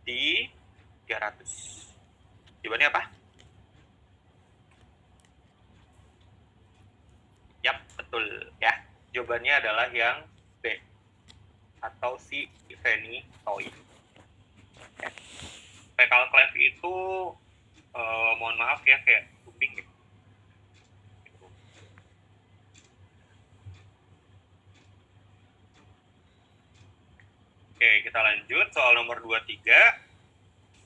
di 300. Jawabannya apa? Yap, betul ya. Jawabannya adalah yang B, atau si phenytoin. Ya. Fecal cleft itu mohon maaf ya, kayak kuping gitu. Oke, kita lanjut soal nomor 23.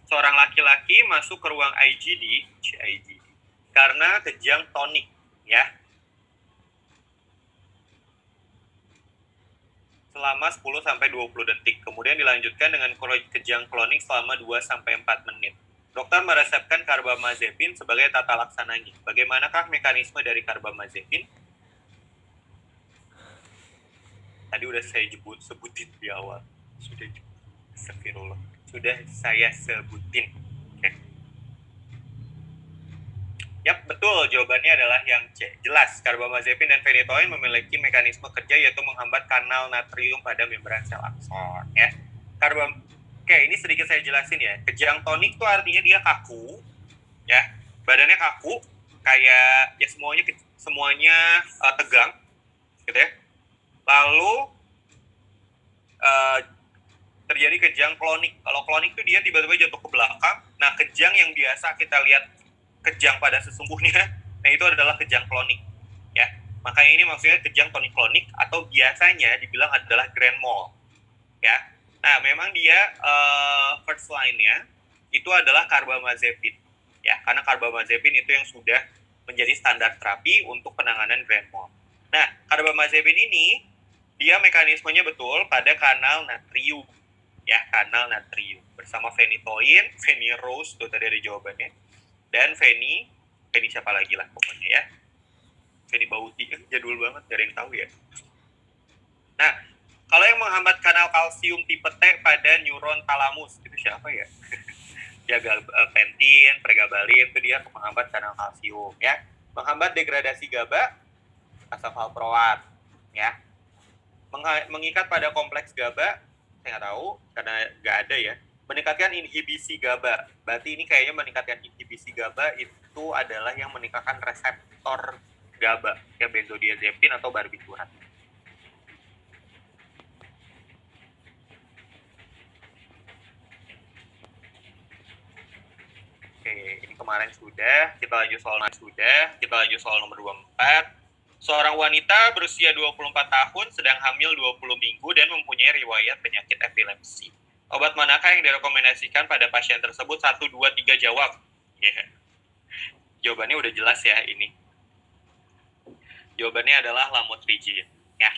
Seorang laki-laki masuk ke ruang IGD karena kejang tonik ya. Selama 10-20 detik. Kemudian dilanjutkan dengan kejang klonik selama 2-4 menit. Dokter meresepkan karbamazepin sebagai tata laksananya. Bagaimanakah mekanisme dari karbamazepin? Tadi udah saya sebutin di awal. Sudah saya sebutin. Oke. Yap, betul. Jawabannya adalah yang C. Jelas, karbamazepin dan phenytoin memiliki mekanisme kerja yaitu menghambat kanal natrium pada membran sel akson. Ya. Oke, ini sedikit saya jelasin ya. Kejang tonik itu artinya dia kaku, ya. Badannya kaku, kayak ya semuanya tegang, gitu ya. Lalu terjadi kejang klonik. Kalau klonik itu dia tiba-tiba jatuh ke belakang. Nah, kejang yang biasa kita lihat kejang pada sesungguhnya, nah itu adalah kejang klonik, ya. Makanya ini maksudnya kejang tonik-klonik atau biasanya dibilang adalah grand mal, ya. Nah, memang dia first line-nya itu adalah karbamazepin, ya, karena karbamazepin itu yang sudah menjadi standar terapi untuk penanganan grand mal. Nah, karbamazepin ini dia mekanismenya betul pada kanal natrium, ya, kanal natrium bersama phenytoin, phenyrose itu tadi ada jawabannya, dan Feni siapa lagi lah pokoknya ya. Feni Bauti, jadul banget, gak ada yang tahu ya. Nah, kalau yang menghambat kanal kalsium tipe T pada neuron talamus, itu siapa ya? Ya, pentin, pregabalin, itu dia menghambat kanal kalsium ya. Menghambat degradasi GABA, asam valproat ya. Mengikat pada kompleks GABA, saya nggak tahu, karena nggak ada ya. Meningkatkan inhibisi GABA. Berarti ini kayaknya meningkatkan inhibisi GABA itu adalah yang meningkatkan reseptor GABA, kayak benzodiazepin atau barbiturat. Oke, ini kemarin sudah. Kita lanjut soal nomor 24. Seorang wanita berusia 24 tahun sedang hamil 20 minggu dan mempunyai riwayat penyakit epilepsi. Obat manakah yang direkomendasikan pada pasien tersebut? 1, 2, 3 jawab. Yeah. Jawabannya udah jelas ya ini. Jawabannya adalah lamotrigine. Ya.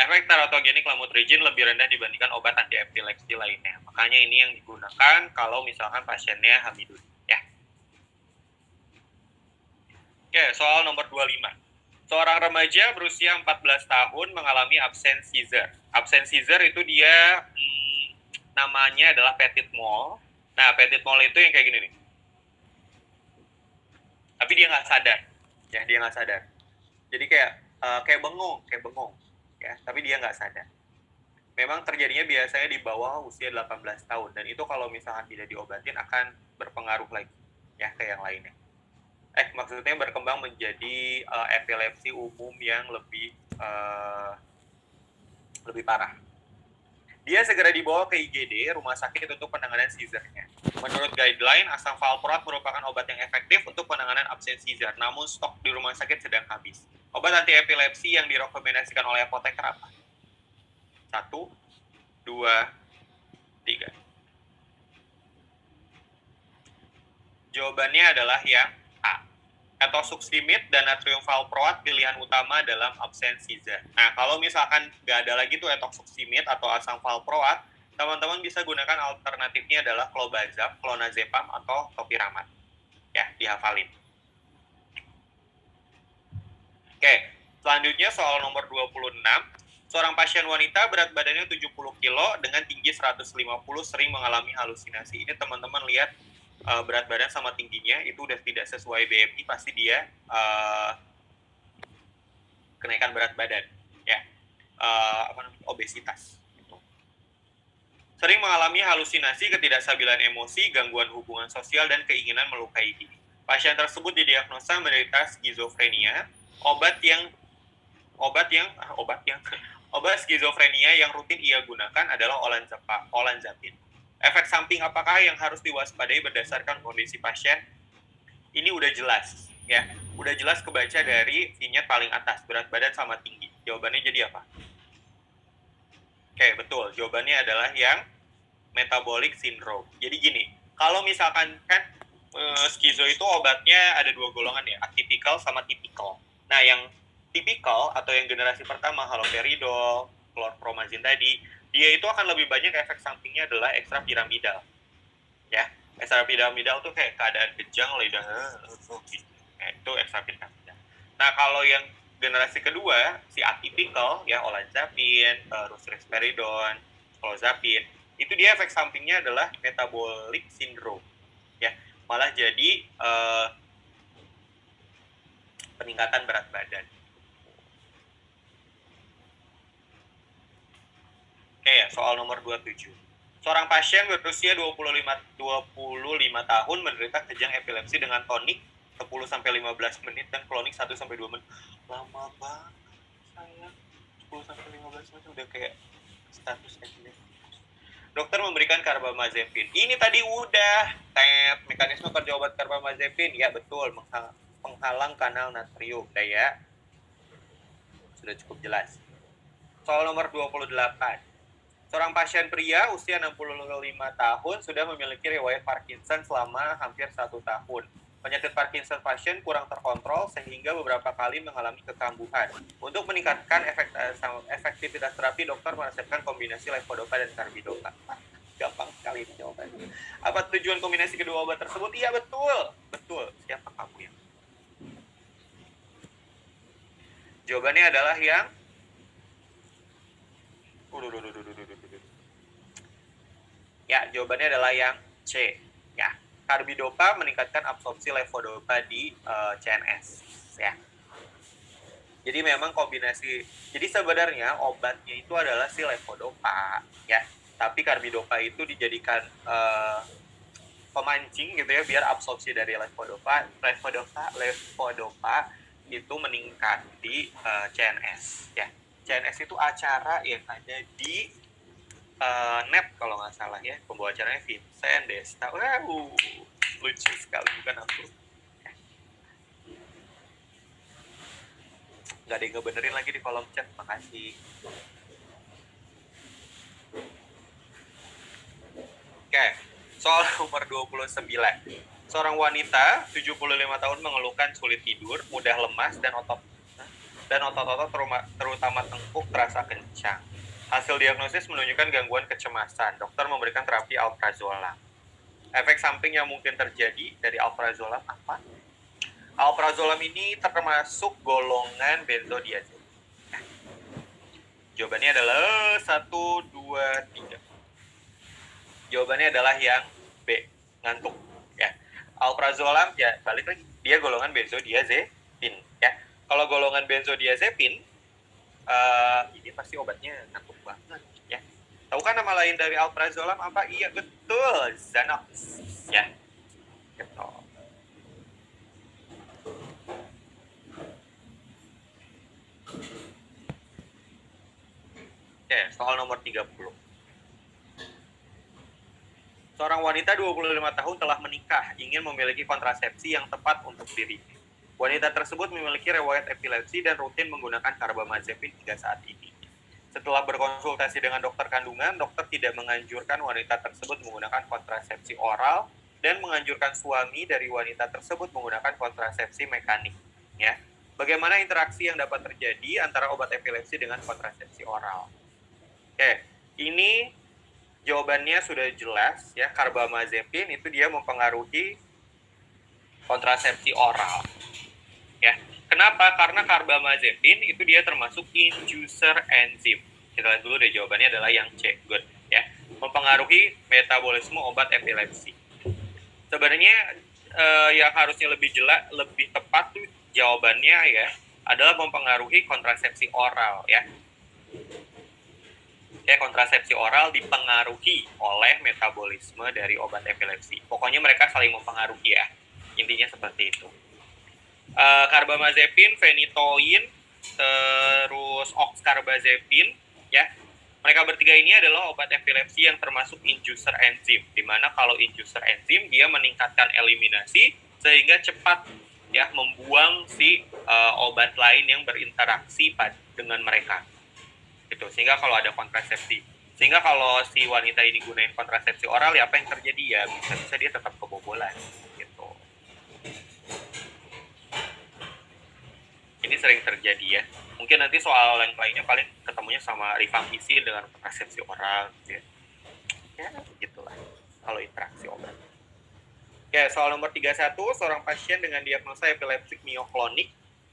Efek teratogenik lamotrigine lebih rendah dibandingkan obat anti-epilepsi lainnya. Makanya ini yang digunakan kalau misalkan pasiennya hamil. Ya. Oke, soal nomor 25. Seorang remaja berusia 14 tahun mengalami absence seizure. Absence seizure itu dia namanya adalah petit mal. Nah, petit mal itu yang kayak gini nih. Tapi dia nggak sadar. Ya, dia nggak sadar. Jadi kayak bengong. Ya, tapi dia nggak sadar. Memang terjadinya biasanya di bawah usia 18 tahun. Dan itu kalau misalkan tidak diobatin akan berpengaruh lagi. Ya, ke yang lainnya. Maksudnya berkembang menjadi epilepsi umum yang lebih parah. Dia segera dibawa ke IGD, rumah sakit untuk penanganan seizure-nya. Menurut guideline, asam valproat merupakan obat yang efektif untuk penanganan absence seizure, namun stok di rumah sakit sedang habis. Obat anti-epilepsi yang direkomendasikan oleh apoteker apa? 1, 2, 3. Jawabannya adalah yang A. Etosuximid dan natrium valproat pilihan utama dalam absence seizure. Nah, kalau misalkan nggak ada lagi tuh etosuximid atau asam valproat, teman-teman bisa gunakan alternatifnya adalah clonazepam atau topiramate. Ya, dihafalin. Oke, selanjutnya soal nomor 26. Seorang pasien wanita berat badannya 70 kilo dengan tinggi 150 sering mengalami halusinasi. Ini teman-teman lihat berat badan sama tingginya itu udah tidak sesuai BMI, pasti dia kenaikan berat badan ya, obesitas Sering mengalami halusinasi, ketidakstabilan emosi, gangguan hubungan sosial, dan keinginan melukai diri. Pasien tersebut didiagnosa menderita skizofrenia. Obat skizofrenia yang rutin ia gunakan adalah olanzapin. Efek samping apakah yang harus diwaspadai berdasarkan kondisi pasien? Ini udah jelas, ya. Udah jelas kebaca dari vignette paling atas, berat badan sama tinggi. Jawabannya jadi apa? Oke, betul. Jawabannya adalah yang metabolic syndrome. Jadi gini, kalau misalkan kan skizo itu obatnya ada 2 golongan ya, atypical sama typical. Nah, yang typical atau yang generasi pertama, haloperidol, chlorpromazine tadi, dia itu akan lebih banyak efek sampingnya adalah ekstrapiramidal. Ya, ekstrapiramidal tuh kayak keadaan kejang, lidah, gitu. Itu ekstrapiramidal. Nah, kalau yang generasi kedua, si atypical, ya olanzapin, terus risperidon, clozapin, itu dia efek sampingnya adalah metabolic syndrome, ya, malah jadi peningkatan berat badan. Oke ya, soal nomor 27. Seorang pasien berusia 25 tahun menderita kejang epilepsi dengan tonik 10-15 menit dan klonik 1-2 menit. Lama banget sayang, 10-15 menit udah kayak status epilepsi. Dokter memberikan karbamazepin. Ini tadi udah mekanisme kerja obat karbamazepin. Ya betul, penghalang kanal natrium. Udah ya. Sudah cukup jelas. Soal nomor 28. Seorang pasien pria usia 65 tahun sudah memiliki riwayat Parkinson selama hampir 1 tahun. Penyakit Parkinson pasien kurang terkontrol sehingga beberapa kali mengalami kekambuhan. Untuk meningkatkan efektivitas terapi, dokter meresepkan kombinasi levodopa dan karbidopa. Gampang sekali jawabannya. Apa tujuan kombinasi kedua obat tersebut? Iya betul, betul. Siapa kamu yang? Jawabannya adalah yang ya, jawabannya adalah yang C. Ya, karbidopa meningkatkan absorpsi levodopa di CNS. Ya. Jadi memang kombinasi. Jadi sebenarnya obatnya itu adalah si levodopa, ya. Tapi karbidopa itu dijadikan pemancing gitu ya, biar absorpsi dari levodopa itu meningkat di CNS. Ya, CNS itu acara yang ada di NET kalau nggak salah ya, pembawa acaranya Vincent Desta. Wow, lucu sekali bukan aku. Nggak ada yang ngebenerin lagi di kolom chat, makasih. Oke, soal nomor 29. Seorang wanita 75 tahun mengeluhkan sulit tidur, mudah lemas, dan otot-otot terutama tengkuk terasa kencang. Hasil diagnosis menunjukkan gangguan kecemasan. Dokter memberikan terapi alprazolam. Efek samping yang mungkin terjadi dari alprazolam apa? Alprazolam ini termasuk golongan benzodiazepin. Jawabannya adalah 1, 2, 3. Jawabannya adalah yang B, ngantuk. Ya, alprazolam ya balik lagi, dia golongan benzodiazepin. Ya, kalau golongan benzodiazepin ini pasti obatnya ngantuk banget ya. Tahu kan nama lain dari alprazolam apa? Iya betul, Xanax ya. Gitu. Oke, soal nomor 30. Seorang wanita 25 tahun telah menikah, ingin memiliki kontrasepsi yang tepat untuk dirinya. Wanita tersebut memiliki riwayat epilepsi dan rutin menggunakan karbamazepin hingga saat ini. Setelah berkonsultasi dengan dokter kandungan, dokter tidak menganjurkan wanita tersebut menggunakan kontrasepsi oral dan menganjurkan suami dari wanita tersebut menggunakan kontrasepsi mekanik. Ya. Bagaimana interaksi yang dapat terjadi antara obat epilepsi dengan kontrasepsi oral? Oke, ini jawabannya sudah jelas ya. Karbamazepin itu dia mempengaruhi kontrasepsi oral. Ya, kenapa? Karena karbamazepin itu dia termasuk inducer enzim. Kita lihat dulu deh, jawabannya adalah yang C. Good. Ya, mempengaruhi metabolisme obat epilepsi. Sebenarnya yang harusnya lebih jelas, lebih tepat tuh jawabannya ya adalah mempengaruhi kontrasepsi oral ya. kontrasepsi oral dipengaruhi oleh metabolisme dari obat epilepsi. Pokoknya mereka saling mempengaruhi ya. Intinya seperti itu. Carbamazepin, phenytoin, terus oxcarbazepin, ya. Mereka bertiga ini adalah obat epilepsi yang termasuk inducer enzim, di mana kalau inducer enzim dia meningkatkan eliminasi sehingga cepat ya membuang si obat lain yang berinteraksi dengan mereka. Gitu. Sehingga kalau ada kontrasepsi, sehingga kalau si wanita ini gunain kontrasepsi oral ya apa yang terjadi ya bisa dia tetap kebobolan gitu. Ini sering terjadi ya. Mungkin nanti soal yang lainnya paling ketemunya sama rifampicin dengan kontrasepsi oral gitu ya. Gitulah kalau interaksi obat. Oke, soal nomor 31, seorang pasien dengan diagnosa epileptik mioklonik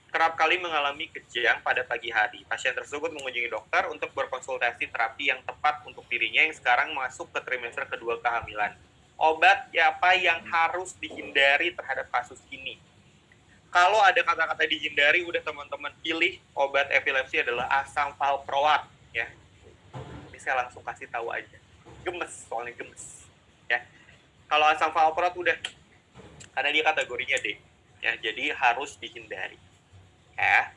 kerap kali mengalami kejang pada pagi hari. Pasien tersebut mengunjungi dokter untuk berkonsultasi terapi yang tepat untuk dirinya yang sekarang masuk ke trimester kedua kehamilan. Obat apa yang harus dihindari terhadap kasus ini? Kalau ada kata-kata dihindari, udah teman-teman pilih obat epilepsi adalah asam valproat ya. Ini saya langsung kasih tahu aja. Gemes, soalnya gemes. Ya. Kalau asam valproat udah, karena dia kategorinya D. Ya, jadi harus dihindari. Ya.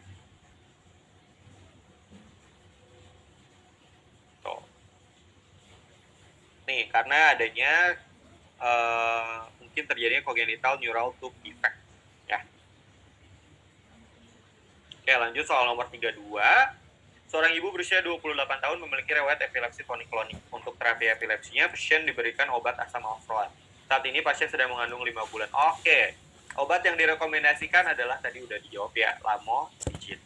Tuh. Nih, karena adanya mungkin terjadinya congenital neural tube defect. Ya. Oke, lanjut soal nomor 32. Seorang ibu berusia 28 tahun memiliki riwayat epilepsi tonik-klonik. Untuk terapi epilepsinya, pasien diberikan obat asam valproat. Saat ini pasien sedang mengandung 5 bulan. Oke. Obat yang direkomendasikan adalah tadi udah dijawab ya, lamivudine.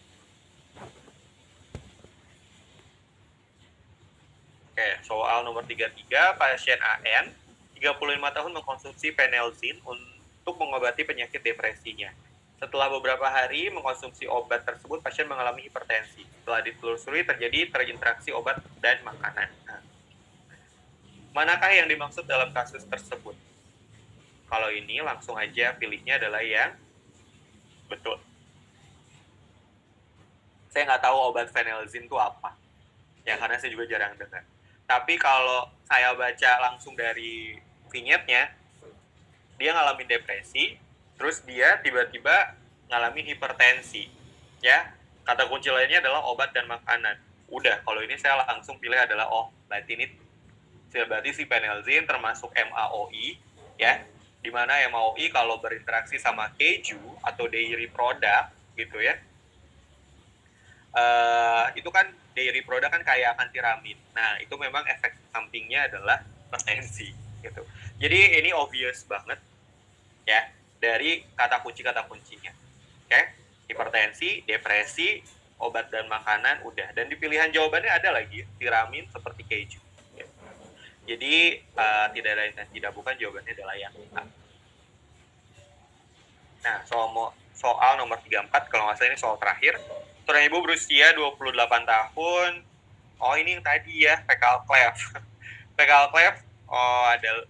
Oke, soal nomor 33, pasien AN 35 tahun mengkonsumsi penelzin untuk mengobati penyakit depresinya. Setelah beberapa hari mengkonsumsi obat tersebut, pasien mengalami hipertensi. Setelah ditelusuri terjadi terinteraksi obat dan makanan. Nah, manakah yang dimaksud dalam kasus tersebut? Kalau ini langsung aja pilihnya adalah yang betul. Saya nggak tahu obat phenelzin itu apa. Ya, karena saya juga jarang dengar. Tapi kalau saya baca langsung dari vignette-nya, dia ngalamin depresi, terus dia tiba-tiba ngalamin hipertensi. Ya, kata kunci lainnya adalah obat dan makanan. Udah, kalau ini saya langsung pilih adalah berarti si phenelzin termasuk MAOI, ya. Di mana MAOI kalau berinteraksi sama keju atau dairy product gitu ya, itu kan dairy product kan kaya akan tiramin. Nah, itu memang efek sampingnya adalah hipertensi gitu. Jadi ini obvious banget ya dari kata kuncinya. Oke? Hipertensi, depresi, obat dan makanan udah. Dan di pilihan jawabannya ada lagi tiramin seperti keju. Jadi tidak ada yang tidak bukan, jawabannya adalah yang A. Nah, soal nomor 34, kalau nggak salah ini soal terakhir. Seorang ibu berusia 28 tahun. Oh, ini yang tadi ya, fecal cleft. Fecal cleft ada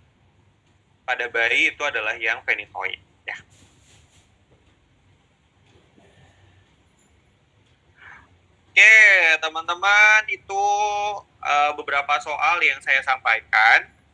pada bayi itu adalah yang phenytoin. Ya. Oke, teman-teman, itu beberapa soal yang saya sampaikan.